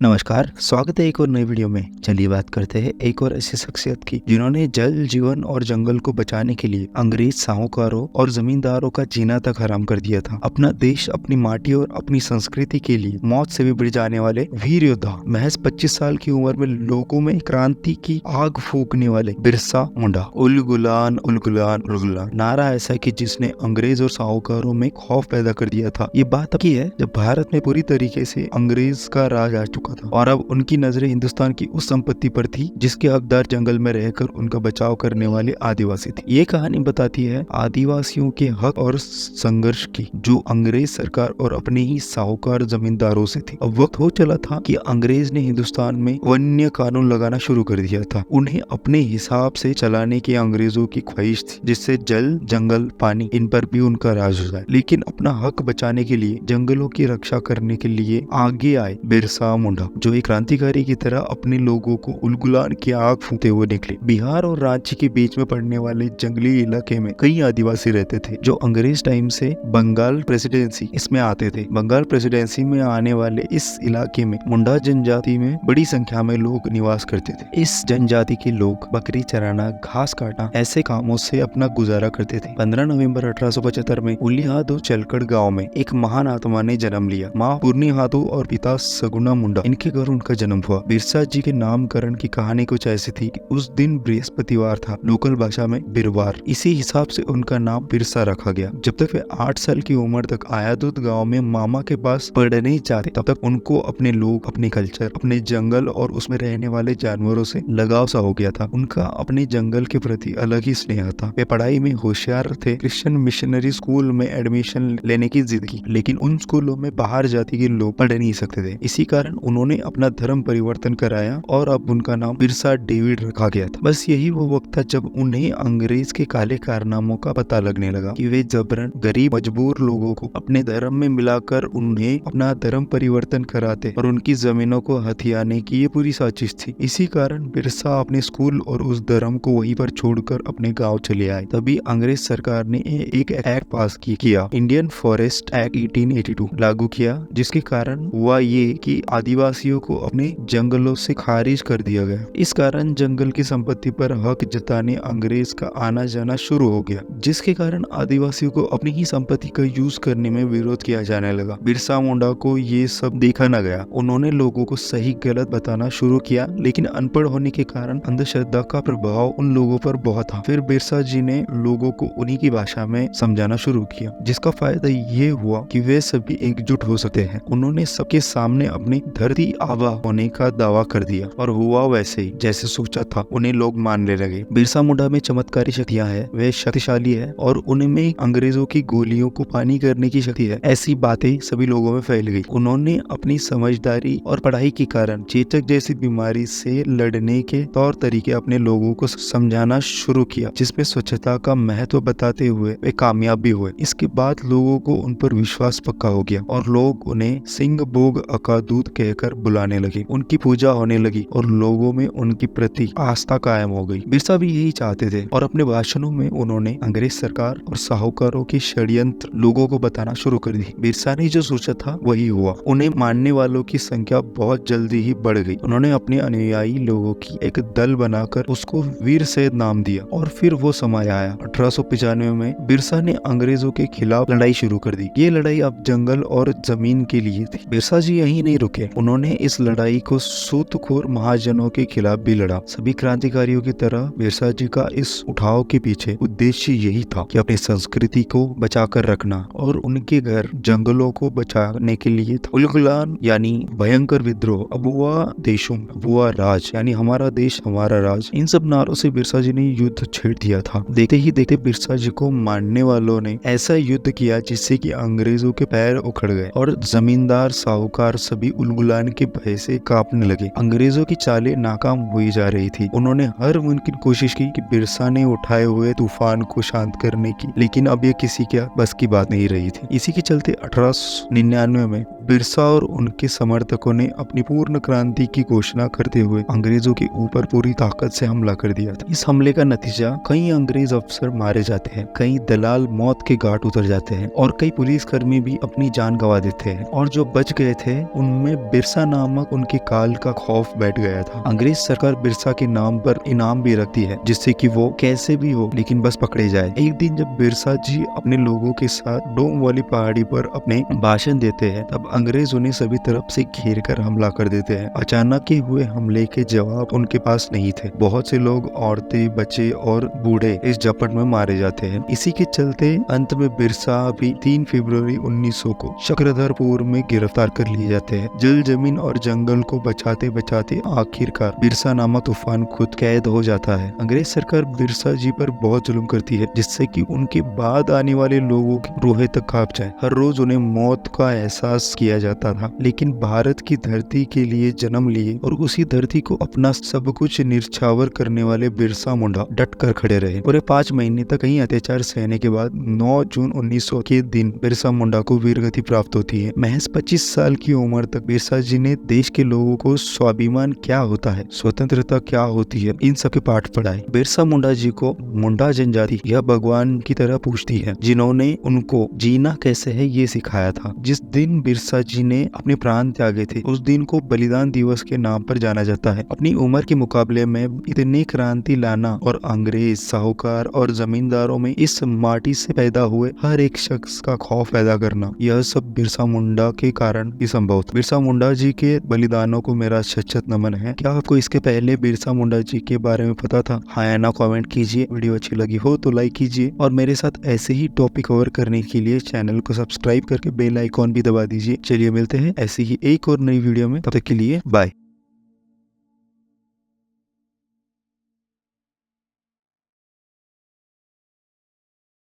नमस्कार, स्वागत है एक और नई वीडियो में। चलिए बात करते हैं एक और ऐसी शख्सियत की जिन्होंने जल, जीवन और जंगल को बचाने के लिए अंग्रेज साहूकारों और जमींदारों का जीना तक हराम कर दिया था। अपना देश, अपनी माटी और अपनी संस्कृति के लिए मौत से भी बढ़ जाने वाले वीर योद्धा, महज 25 साल की उम्र में लोगों में क्रांति की आग फूकने वाले बिरसा मुंडा। उल गुलान उल गुलान उल गुलान नारा ऐसा कि जिसने अंग्रेज और साहूकारों में खौफ पैदा कर दिया था। ये बात तब की है जब भारत में पूरी तरीके से अंग्रेज का राज आ चुका था और अब उनकी नजरें हिंदुस्तान की उस संपत्ति पर थी जिसके हकदार जंगल में रहकर उनका बचाव करने वाले आदिवासी थे। ये कहानी बताती है आदिवासियों के हक और संघर्ष की, जो अंग्रेज सरकार और अपने ही साहूकार जमींदारों से थी। अब वक्त हो चला था कि अंग्रेज ने हिंदुस्तान में वन्य कानून लगाना शुरू कर दिया था। उन्हें अपने हिसाब से चलाने की अंग्रेजों की ख्वाहिश थी, जिससे जल, जंगल, पानी इन पर भी उनका राज हो जाए। लेकिन अपना हक बचाने के लिए, जंगलों की रक्षा करने के लिए आगे आए बिरसा मुंडा, जो एक क्रांतिकारी की तरह अपने लोगों को उलगुलान की आग फूंकते हुए निकले। बिहार और रांची के बीच में पड़ने वाले जंगली इलाके में कई आदिवासी रहते थे जो अंग्रेज टाइम से बंगाल प्रेसिडेंसी इसमें आते थे। बंगाल प्रेसिडेंसी में आने वाले इस इलाके में मुंडा जनजाति में बड़ी संख्या में लोग निवास करते थे। इस जनजाति के लोग बकरी चराना, घास काटना ऐसे कामों से अपना गुजारा करते थे। 15 नवंबर 1875 में उलिहादो चलकड़ गाँव में एक महान आत्मा ने जन्म लिया। माँ पूर्णिहादो और पिता सगुना मुंडा, इनके घर उनका जन्म हुआ। बिरसा जी के नामकरण की कहानी कुछ ऐसी थी कि उस दिन बृहस्पतिवार था, लोकल भाषा में बिरवार। इसी हिसाब से उनका नाम बिरसा रखा गया। जब तक वे 8 साल की उम्र तक आयादुत गांव में मामा के पास पढ़ने जाते, तब तक उनको अपने लोग, अपने कल्चर, अपने जंगल और उसमें रहने वाले जानवरों से लगाव सा हो गया था। उनका अपने जंगल के प्रति अलग ही स्नेह था। वे पढ़ाई में होशियार थे। क्रिश्चियन मिशनरी स्कूल में एडमिशन लेने की जिद की, लेकिन उन स्कूलों में बाहर जाति के लोग पढ़ नहीं सकते थे। इसी कारण उन्होंने अपना धर्म परिवर्तन कराया और अब उनका नाम बिरसा डेविड रखा गया था। बस यही वो वक्त था जब उन्हें अंग्रेज के काले कारनामों का पता लगने लगा कि वे जबरन गरीब मजबूर लोगों को अपने धर्म में मिलाकर उन्हें अपना धर्म परिवर्तन कराते और उनकी जमीनों को हथियाने की ये पूरी साजिश थी। इसी कारण बिरसा अपने स्कूल और उस धर्म को वहीं पर छोड़कर अपने गाँव चले आए। तभी अंग्रेज सरकार ने एक एक्ट पास किया, इंडियन फॉरेस्ट एक्ट 1882 लागू किया, जिसके कारण हुआ ये कि आदिवासियों को अपने जंगलों से खारिज कर दिया गया। इस कारण जंगल की संपत्ति पर हक जताने अंग्रेज का आना जाना शुरू हो गया, जिसके कारण आदिवासियों को अपनी ही संपत्ति का यूज करने में विरोध किया जाने लगा। बिरसा मुंडा को ये सब देखा न गया। उन्होंने लोगों को सही गलत बताना शुरू किया, लेकिन अनपढ़ होने के कारण अंधश्रद्धा का प्रभाव उन लोगों पर बहुत था। फिर बिरसा जी ने लोगों को उन्हीं की भाषा में समझाना शुरू किया, जिसका फायदा ये हुआ कि वे सभी एकजुट हो सकते हैं। उन्होंने सबके सामने अपनी धरती आबा होने का दावा कर दिया और हुआ वैसे ही जैसे सोचा था। उन्हें लोग मानने लगे। बिरसा मुंडा में चमत्कारी शक्तियां है, वे शक्तिशाली है और उनमें अंग्रेजों की गोलियों को पानी करने की शक्ति है। ऐसी बातें सभी लोगों में फैल गई। उन्होंने अपनी समझदारी और पढ़ाई के कारण चेचक जैसी बीमारी से लड़ने के तौर तरीके अपने लोगों को समझाना शुरू किया, जिसमें स्वच्छता का महत्व बताते हुए वे कामयाब भी हुए। इसके बाद लोगों को उन पर विश्वास पक्का हो गया और लोग उन्हें सिंह बोग अकादूत कहकर बुलाने लगे। उनकी पूजा होने लगी और लोगों में उनकी प्रति आस्था कायम हो गई। बिरसा भी यही चाहते थे और अपने भाषणों में उन्होंने अंग्रेज सरकार और साहूकारों की षड्यंत्र लोगों को बताना शुरू कर दी। बिरसा ने जो सोचा था वही हुआ। उन्हें मानने वालों की संख्या बहुत जल्दी ही बढ़ गई। उन्होंने अपने अनुयायी लोगों की एक दल बनाकर उसको वीर सैयद नाम दिया और फिर वो समय आया। 1895 में बिरसा ने अंग्रेजों के खिलाफ लड़ाई शुरू कर दी। ये लड़ाई अब जंगल और जमीन के लिए थी। बिरसा जी यही नहीं रुके। उन्होंने इस लड़ाई को सूतखोर महाजनों के खिलाफ भी लड़ा। सभी क्रांतिकारियों की तरह बिरसा जी का इस उठाव के पीछे उद्देश्य यही था कि अपनी संस्कृति को बचाकर रखना और उनके घर जंगलों को बचाने के लिए था। उलगुलान यानी भयंकर विद्रोह, अबुआ देशों, अबुआ राज यानी हमारा देश हमारा राज, इन सब नारों से बिरसा जी ने युद्ध छेड़ दिया था। देखते ही देखते बिरसा जी को मानने वालों ने ऐसा युद्ध किया जिससे कि अंग्रेजों के पैर उखड़ गए और जमींदार, साहूकार सभी उलगुलान के भय से कांपने लगे। अंग्रेजों की चालें नाकाम हुई जा रही थी। उन्होंने हर मुमकिन कोशिश की कि बिरसा ने उठाए हुए तूफान को शांत करने की, लेकिन अब ये किसी के बस की बात नहीं रही थी। इसी के चलते 1899 में बिरसा और उनके समर्थकों ने अपनी पूर्ण क्रांति की घोषणा करते हुए अंग्रेजों के ऊपर पूरी ताकत से हमला कर दिया था। इस हमले का नतीजा कई अंग्रेज अफसर मारे जाते हैं, कई दलाल मौत के घाट उतर जाते हैं और कई पुलिसकर्मी भी अपनी जान गंवा देते हैं। और जो बच गए थे उनमें बिरसा नामक उनके काल का खौफ बैठ गया था। अंग्रेज सरकार बिरसा के नाम पर इनाम भी रखती है जिससे कि वो कैसे भी हो लेकिन बस पकड़े जाए। एक दिन जब बिरसा जी अपने लोगों के साथ डोम वाली पहाड़ी पर अपने भाषण देते हैं तब अंग्रेज उन्हें सभी तरफ से घेर कर हमला कर देते हैं। अचानक ही हुए हमले के जवाब उनके पास नहीं थे। बहुत से लोग, औरतें, बच्चे और बूढ़े इस झपट में मारे जाते हैं। इसी के चलते अंत में बिरसा भी 3 फरवरी 1900 को चक्रधरपुर में गिरफ्तार कर लिए जाते हैं। जल, जमीन और जंगल को बचाते बचाते आखिरकार बिरसा नामक तूफान खुद कैद हो जाता है। अंग्रेज सरकार बिरसा जी पर बहुत जुल्म करती है जिससे कि उनके बाद आने वाले लोगों की रूहें तक कांप जाए। हर रोज उन्हें मौत का एहसास किया जाता था, लेकिन भारत की धरती के लिए जन्म लिए और उसी धरती को अपना सब कुछ निछावर करने वाले बिरसा मुंडा डट कर खड़े रहे। पूरे 5 महीने तक कई अत्याचार सहने के बाद 9 जून 1900 के दिन बिरसा मुंडा को वीरगति प्राप्त होती है। महज 25 साल की उम्र तक बिरसा जी ने देश के लोगों को स्वाभिमान क्या होता है, स्वतंत्रता क्या होती है, इन सब के पाठ पढ़ाए। बिरसा मुंडा जी को मुंडा जनजाति यह भगवान की तरह पूछती है, जिन्होंने उनको जीना कैसे है ये सिखाया था। जिस दिन बिरसा जी ने अपने प्राण त्यागे थे उस दिन को बलिदान दिवस के नाम पर जाना जाता है। अपनी उम्र के मुकाबले में इतनी क्रांति लाना और अंग्रेज, साहूकार और जमींदारों में इस माटी से पैदा हुए हर एक शख्स का खौफ पैदा करना, यह सब बिरसा मुंडा के कारण ही संभव था। बिरसा मुंडा जी के बलिदानों को मेरा शत नमन है। क्या आपको इसके पहले बिरसा मुंडा जी के बारे में पता था? हाँ या ना कमेंट कीजिए। वीडियो अच्छी लगी हो तो लाइक कीजिए और मेरे साथ ऐसे ही टॉपिक कवर करने के लिए चैनल को सब्सक्राइब करके बेल आइकॉन भी दबा दीजिए। चलिए मिलते हैं ऐसी ही एक और नई वीडियो में, तब तक के लिए बाय।